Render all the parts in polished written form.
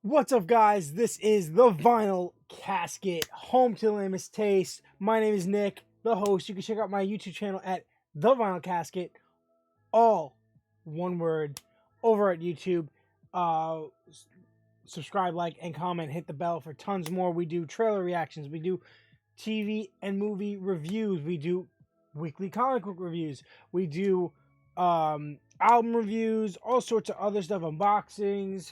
What's up, guys? This is the Vinyl Casket, home to lamest taste. My name is Nick, the host. You can check out my YouTube channel at the Vinyl Casket, all one word, over at YouTube. Subscribe, like, and comment. Hit the bell for tons more. We do trailer reactions. We do TV and movie reviews. We do weekly comic book reviews. We do album reviews, all sorts of other stuff, unboxings.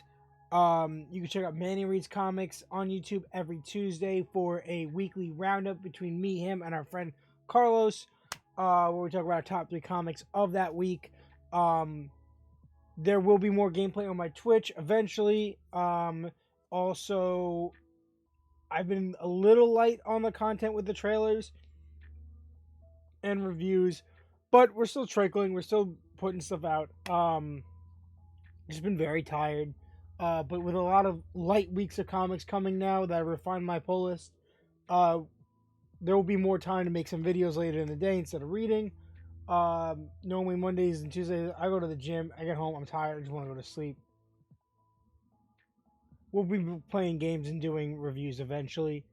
You can check out Manny Reads Comics on YouTube every Tuesday for a weekly roundup between me, him, and our friend Carlos, where we talk about our top 3 comics of that week. There will be more gameplay on my Twitch eventually. Also, I've been a little light on the content with the trailers and reviews, but we're still trickling. We're still putting stuff out. Just been very tired. But with a lot of light weeks of comics coming now that I refined my pull list, there will be more time to make some videos later in the day instead of reading. Normally Mondays and Tuesdays, I go to the gym, I get home, I'm tired, I just want to go to sleep. We'll be playing games and doing reviews eventually.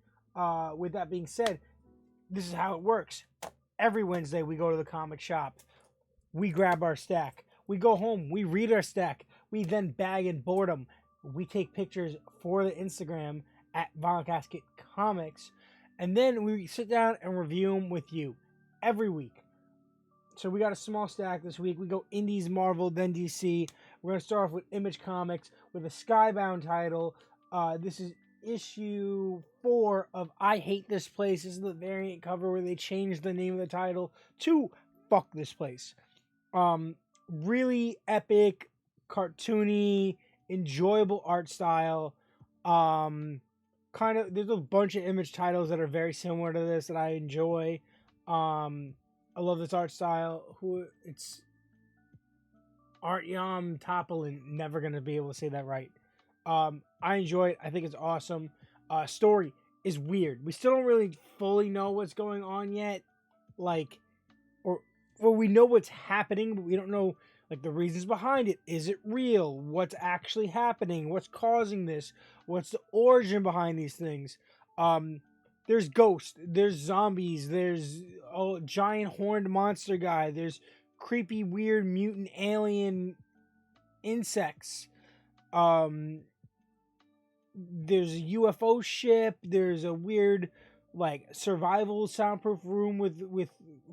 With that being said, this is how it works. Every Wednesday we go to the comic shop, we grab our stack, we go home, we read our stack, we then bag and board them. We take pictures for the Instagram at Vinyl Casket Comics, and then we sit down and review them with you every week. So we got a small stack this week. We go Indies, Marvel, then DC. We're going to start off with Image Comics with a Skybound title. This is issue 4 of I Hate This Place. This is the variant cover where they changed the name of the title to Fuck This Place. Really epic, cartoony, enjoyable art style. There's a bunch of Image titles that are very similar to this that I enjoy. I love this art style. It's Artyom Topolin. Never gonna be able to say that right. I enjoy it. I think it's awesome. Story is weird. We still don't really fully know what's going on yet. Or we know what's happening, but we don't know the reasons behind it. Is it real? What's actually happening? What's causing this? What's the origin behind these things? There's ghosts, there's zombies, there's a giant horned monster guy, there's creepy, weird, mutant alien insects. There's a UFO ship, there's a weird survival soundproof room with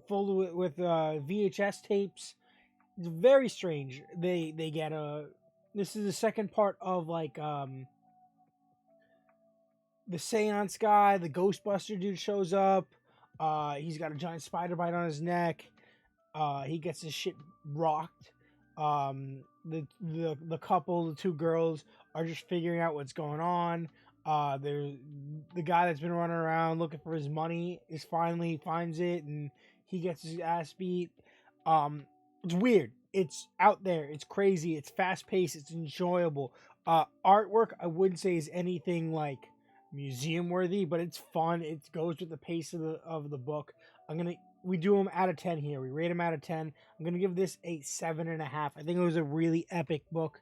VHS tapes. It's very strange. They get this is the second part of the seance guy, the Ghostbuster dude shows up. He's got a giant spider bite on his neck. He gets his shit rocked. The couple, the 2 girls, are just figuring out what's going on. There's the guy that's been running around looking for his money is finally finds it, and he gets his ass beat. It's weird. It's out there. It's crazy. It's fast paced. It's enjoyable. Artwork, I wouldn't say is anything museum worthy, but it's fun. It goes with the pace of the book. We do them out of 10 here. We rate them out of 10. I'm gonna give this a 7.5. I think it was a really epic book.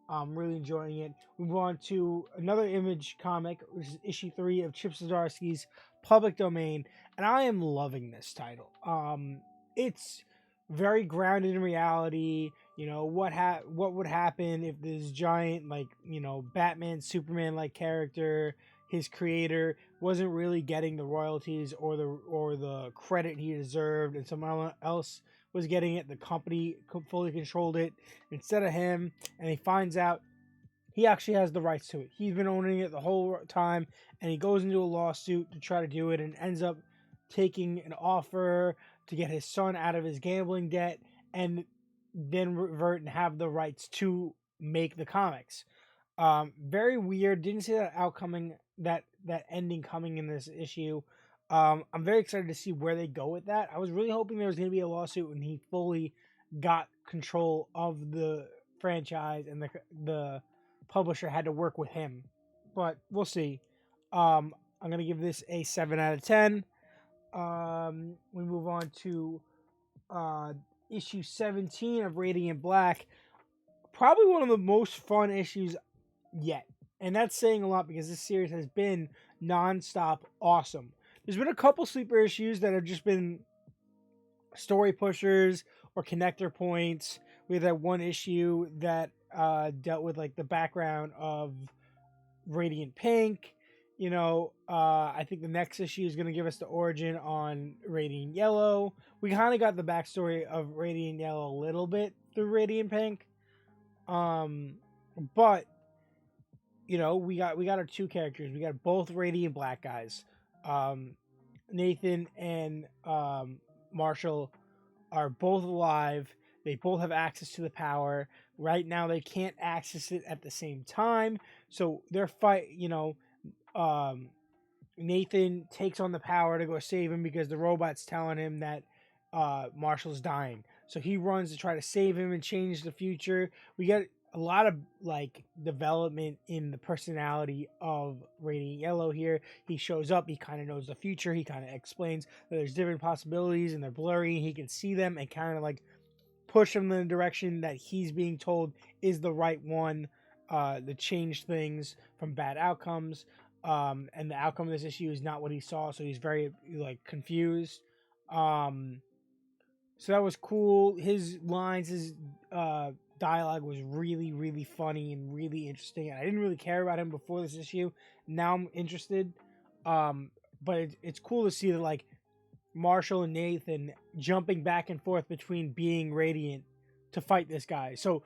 I'm really enjoying it. We move on to another Image comic, which is issue 3 of Chip Zdarsky's Public Domain, and I am loving this title. It's very grounded in reality. What would happen if this giant Batman, Superman character, his creator, wasn't really getting the royalties or the credit he deserved, and someone else was getting it. The company fully controlled it instead of him, and he finds out he actually has the rights to it. He's been owning it the whole time, and he goes into a lawsuit to try to do it, and ends up taking an offer to get his son out of his gambling debt, and then revert and have the rights to make the comics. Very weird. Didn't see that ending coming in this issue. I'm very excited to see where they go with that. I was really hoping there was going to be a lawsuit and he fully got control of the franchise and the publisher had to work with him. But we'll see. I'm going to give this a 7 out of 10. We move on to issue 17 of Radiant Black. Probably one of the most fun issues yet. And that's saying a lot because this series has been nonstop awesome. There's been a couple sleeper issues that have just been story pushers or connector points. We had that one issue that dealt with like the background of Radiant Pink. I think the next issue is going to give us the origin on Radiant Yellow. We kind of got the backstory of Radiant Yellow a little bit through Radiant Pink. But we got our two characters. We got both Radiant Black guys. Nathan and Marshall are both alive. They both have access to the power. Right now, they can't access it at the same time. So they're Nathan takes on the power to go save him because the robot's telling him that Marshall's dying. So he runs to try to save him and change the future. We get a lot of like development in the personality of Radiant Yellow here. He shows up, he kind of knows the future, he kind of explains that there's different possibilities and they're blurry, he can see them and kind of like push him in the direction that he's being told is the right one to change things from bad outcomes. And the outcome of this issue is not what he saw, so he's very like confused. So that was cool. His lines, his dialogue was really, really funny and really interesting. I didn't really care about him before this issue. Now I'm interested. But it's cool to see that like Marshall and Nathan jumping back and forth between being Radiant to fight this guy. So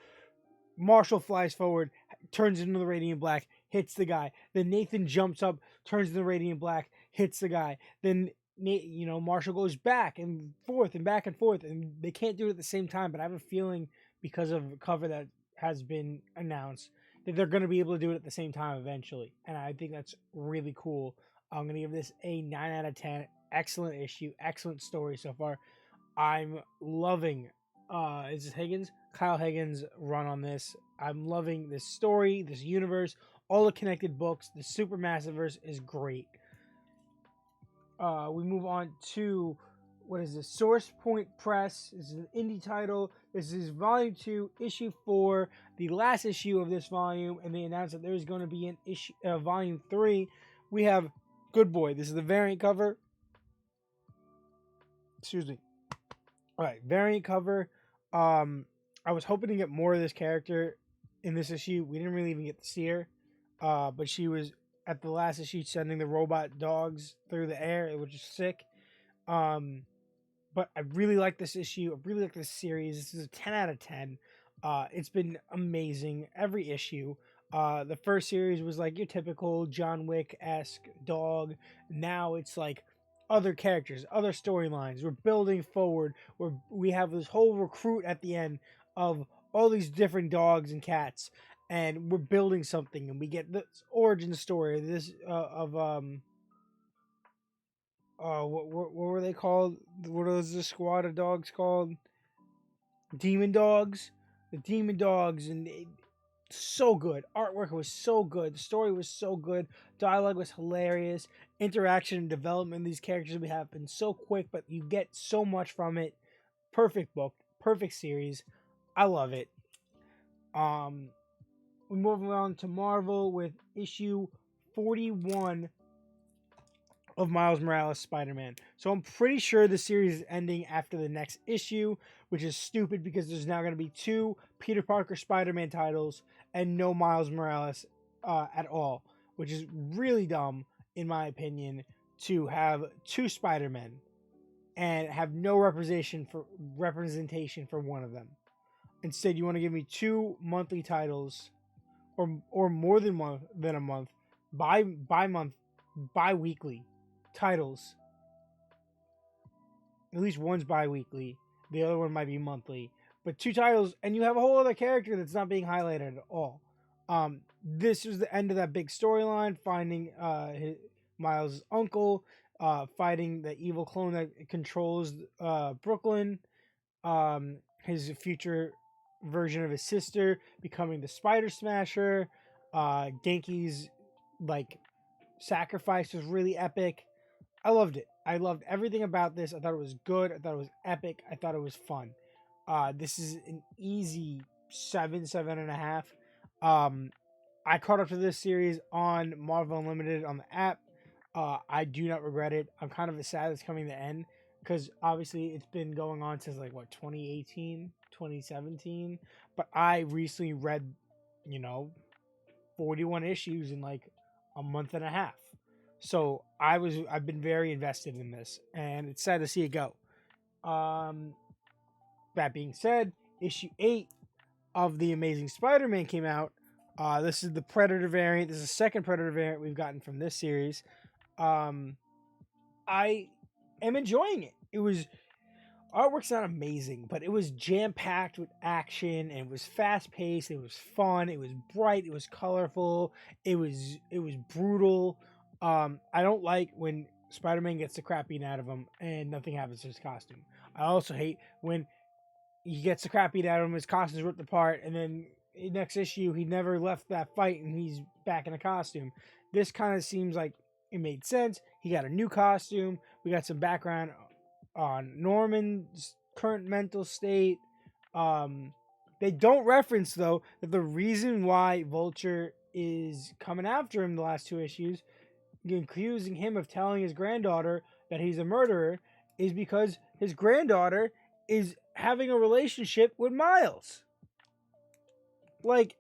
Marshall flies forward, turns into the Radiant Black, hits the guy. Then Nathan jumps up, turns into the Radiant Black, hits the guy. Then Marshall goes back and forth and back and forth, and they can't do it at the same time. But I have a feeling because of a cover that has been announced that they're going to be able to do it at the same time eventually, and I think that's really cool. I'm going to give this a 9 out of 10. Excellent issue, excellent story so far. I'm loving is it Higgins? Kyle Higgins' run on this. I'm loving this story, this universe, all the connected books. The Supermassiverse is great. We move on to what is this? Source Point Press. This is an indie title. This is Volume 2, Issue 4, the last issue of this volume, and they announced that there's going to be an issue, Volume 3. We have Good Boy. This is the variant cover. Excuse me. All right, variant cover. I was hoping to get more of this character in this issue. We didn't really even get to see her, but she was at the last issue sending the robot dogs through the air, which is sick. But I really like this issue. I really like this series. This is a 10 out of 10. It's been amazing every issue. The first series was like your typical John Wick-esque dog. Now it's like other characters, other storylines. We're building forward. We have this whole recruit at the end of all these different dogs and cats, and we're building something. And we get this origin story. This what were they called? What was the squad of dogs called? Demon Dogs. The Demon Dogs, and so good. Artwork was so good. The story was so good. Dialogue was hilarious. Interaction and development of these characters we have been so quick, but you get so much from it. Perfect book, perfect series. I love it. We move on to Marvel with issue 41 of Miles Morales Spider-Man. So I'm pretty sure the series is ending after the next issue, which is stupid because there's now going to be 2 Peter Parker Spider-Man titles and no Miles Morales at all, which is really dumb, in my opinion, to have 2 Spider-Men and have no representation for one of them. Instead, you want to give me 2 monthly titles, or more than a month, bi-weekly titles. At least one's bi-weekly. The other one might be monthly. But 2 titles, and you have a whole other character that's not being highlighted at all. This was the end of that big storyline, finding Miles' uncle, fighting the evil clone that controls Brooklyn, his future version of his sister becoming the Spider Smasher. Genki's like sacrifice was really epic. I loved it. I loved everything about this. I thought it was good. I thought it was epic. I thought it was fun. This is an easy 7.5. I caught up to this series on Marvel Unlimited on the app. I do not regret it. I'm kind of sad it's coming to end because obviously it's been going on since like what 2018, 2017. But I recently read, you know, 41 issues in like a month and a half. So I've been very invested in this, and it's sad to see it go. Um, that being said, issue 8 of the Amazing Spider-Man came out. This is the Predator variant. This is the second Predator variant we've gotten from this series. Um, I am enjoying it. It was artwork's not amazing, but it was jam packed with action and it was fast paced. It was fun. It was bright. It was colorful. It was brutal. I don't like when Spider-Man gets the crap beaten out of him and nothing happens to his costume. I also hate when he gets the crap beat out of him, his costume's ripped apart, and then next issue he never left that fight and he's back in a costume. This kind of seems like it made sense. He got a new costume. We got some background on Norman's current mental state. They don't reference though that the reason why Vulture is coming after him the last 2 issues, accusing him of telling his granddaughter that he's a murderer, is because his granddaughter is having a relationship with Miles. Like,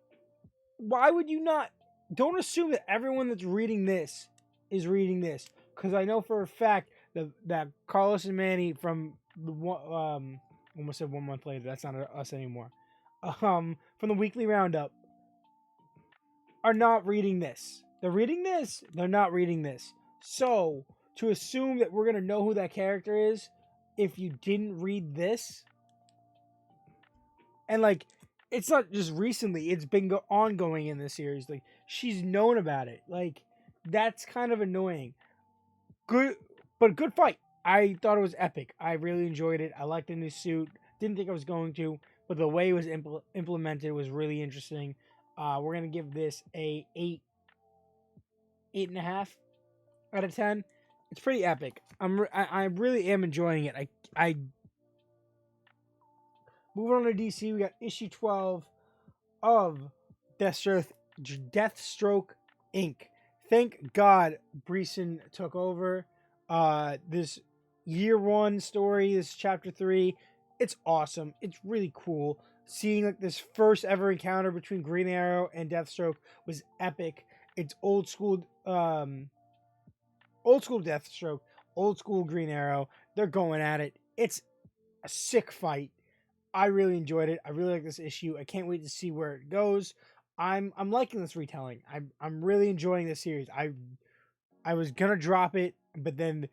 why would you not? Don't assume that everyone that's reading this is reading this, because I know for a fact that Carlos and Manny from the almost said 1 month later. That's not us anymore. From the weekly roundup are not reading this. They're reading this. They're not reading this. So to assume that we're gonna know who that character is if you didn't read this, and like, it's not just recently, it's been ongoing in this series. Like, she's known about it. Like, that's kind of annoying. Good, but good fight. I thought it was epic. I really enjoyed it. I liked the new suit. Didn't think I was going to, but the way it was implemented was really interesting. We're gonna give this a 8.5 out of 10. It's pretty epic. I really am enjoying it. I moving on to DC. We got issue 12 of Deathstroke Inc. Thank God Breeson took over. This year 1 story, this chapter 3, it's awesome. It's really cool. Seeing like this first ever encounter between Green Arrow and Deathstroke was epic. It's old school Deathstroke, old school Green Arrow. They're going at it. It's a sick fight. I really enjoyed it. I really like this issue. I can't wait to see where it goes. I'm liking this retelling. I'm really enjoying this series. I was gonna drop it, but then,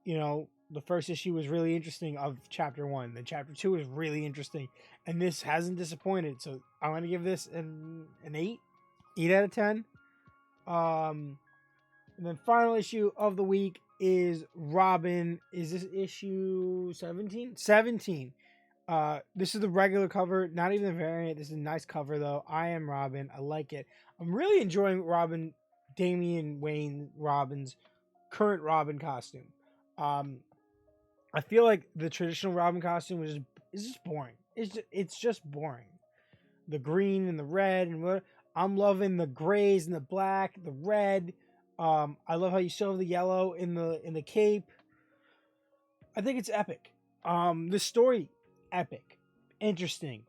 the first issue was really interesting of chapter 1. Then chapter 2 was really interesting, and this hasn't disappointed. So I'm gonna give this an 8 out of 10. And then final issue of the week is Robin. Is this issue 17? 17. This is the regular cover, not even the variant. This is a nice cover though. I Am Robin. I like it. I'm really enjoying Damian Wayne Robin's current Robin costume. I feel like the traditional Robin costume is just boring. It's just boring. The green and the red and what I'm loving the grays and the black, the red. I love how you still have the yellow in the cape. I think it's epic. The story, epic, interesting.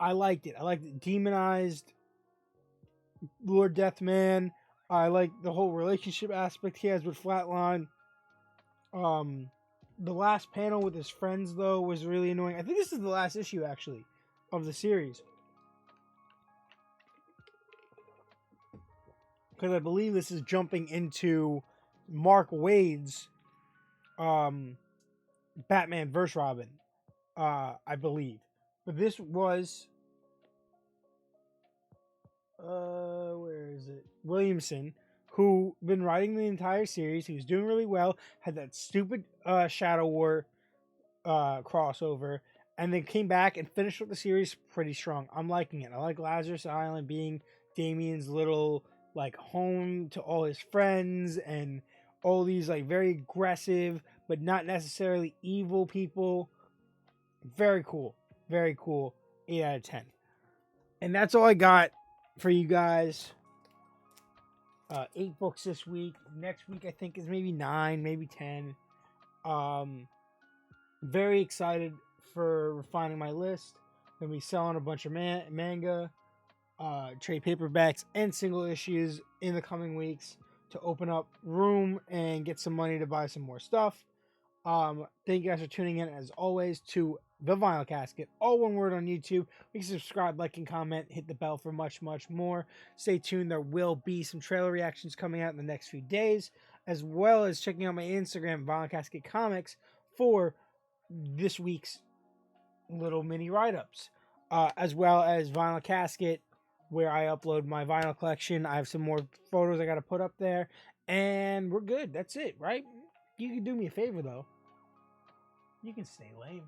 I liked it. I liked it. Demonized Lord Deathman. I like the whole relationship aspect he has with Flatline. The last panel with his friends though was really annoying. I think this is the last issue actually of the series, because I believe this is jumping into Mark Waid's Batman vs. Robin, I believe. But this was where is it? Williamson, who been writing the entire series. He was doing really well. Had that stupid Shadow War crossover, and then came back and finished with the series pretty strong. I'm liking it. I like Lazarus Island being Damien's little like home to all his friends and all these like very aggressive but not necessarily evil people. Very cool. Very cool. 8 out of 10. And that's all I got for you guys 8 books this week. Next week I think is maybe 9, maybe 10. Very excited for refining my list. Gonna be selling a bunch of manga, trade paperbacks, and single issues in the coming weeks to open up room and get some money to buy some more stuff. Thank you guys for tuning in as always to The Vinyl Casket, all one word on YouTube. You can subscribe, like, and comment, hit the bell for much, much more. Stay tuned. There will be some trailer reactions coming out in the next few days, as well as checking out my Instagram, Vinyl Casket Comics, for this week's little mini write-ups, as well as Vinyl Casket, where I upload my vinyl collection. I have some more photos I got to put up there, and we're good. That's it, right? You can do me a favor, though. You can stay lame.